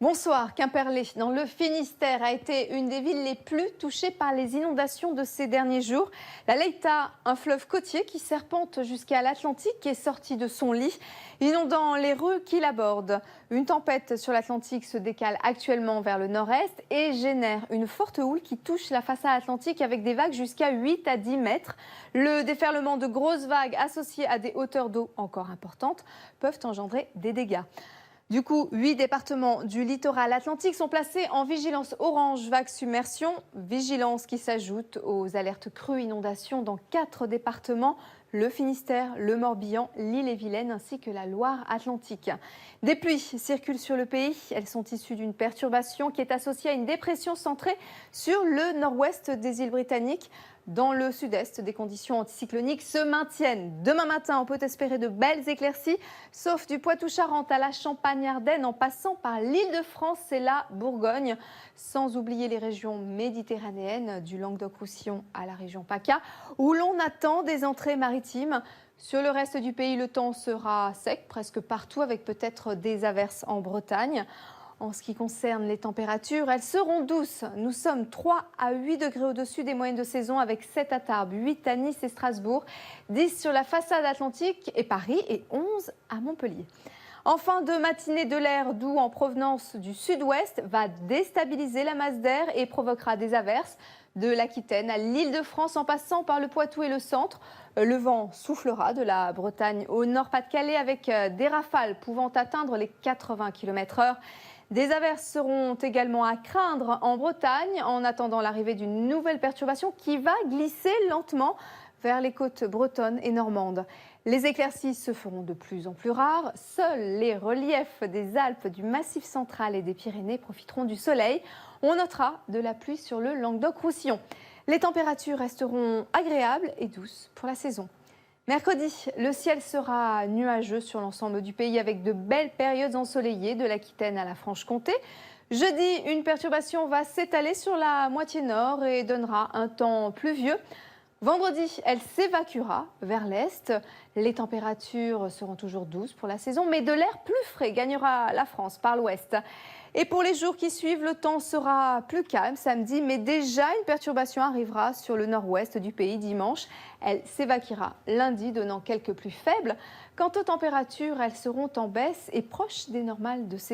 Bonsoir, Quimperlé, dans le Finistère, a été une des villes les plus touchées par les inondations de ces derniers jours. La Leïta, un fleuve côtier qui serpente jusqu'à l'Atlantique, est sorti de son lit, inondant les rues qui l'abordent. Une tempête sur l'Atlantique se décale actuellement vers le nord-est et génère une forte houle qui touche la façade atlantique avec des vagues jusqu'à 8 à 10 mètres. Le déferlement de grosses vagues associées à des hauteurs d'eau encore importantes peuvent engendrer des dégâts. Du coup, 8 départements du littoral atlantique sont placés en vigilance orange vague submersion, vigilance qui s'ajoute aux alertes crues inondations dans 4 départements, le Finistère, le Morbihan, l'Ille-et-Vilaine ainsi que la Loire-Atlantique. Des pluies circulent sur le pays. Elles sont issues d'une perturbation qui est associée à une dépression centrée sur le nord-ouest des îles britanniques. Dans le sud-est, des conditions anticycloniques se maintiennent. Demain matin, on peut espérer de belles éclaircies, sauf du Poitou-Charentes à la Champagne-Ardenne, en passant par l'Île-de-France et la Bourgogne, sans oublier les régions méditerranéennes, du Languedoc-Roussillon à la région PACA, où l'on attend des entrées maritimes. Sur le reste du pays, le temps sera sec presque partout, avec peut-être des averses en Bretagne. En ce qui concerne les températures, elles seront douces. Nous sommes 3 à 8 degrés au-dessus des moyennes de saison avec 7 à Tarbes, 8 à Nice et Strasbourg, 10 sur la façade atlantique et Paris et 11 à Montpellier. En fin de matinée, de l'air doux en provenance du sud-ouest va déstabiliser la masse d'air et provoquera des averses de l'Aquitaine à l'Île-de-France en passant par le Poitou et le centre. Le vent soufflera de la Bretagne au Nord-Pas-de-Calais avec des rafales pouvant atteindre les 80 km/h. Des averses seront également à craindre en Bretagne en attendant l'arrivée d'une nouvelle perturbation qui va glisser lentement vers les côtes bretonnes et normandes. Les éclaircies se feront de plus en plus rares. Seuls les reliefs des Alpes, du Massif central et des Pyrénées profiteront du soleil. On notera de la pluie sur le Languedoc-Roussillon. Les températures resteront agréables et douces pour la saison. Mercredi, le ciel sera nuageux sur l'ensemble du pays avec de belles périodes ensoleillées de l'Aquitaine à la Franche-Comté. Jeudi, une perturbation va s'étaler sur la moitié nord et donnera un temps pluvieux. Vendredi, elle s'évacuera vers l'est. Les températures seront toujours douces pour la saison, mais de l'air plus frais gagnera la France par l'ouest. Et pour les jours qui suivent, le temps sera plus calme samedi, mais déjà une perturbation arrivera sur le nord-ouest du pays dimanche. Elle s'évacuera lundi, donnant quelques pluies faibles. Quant aux températures, elles seront en baisse et proches des normales de saison.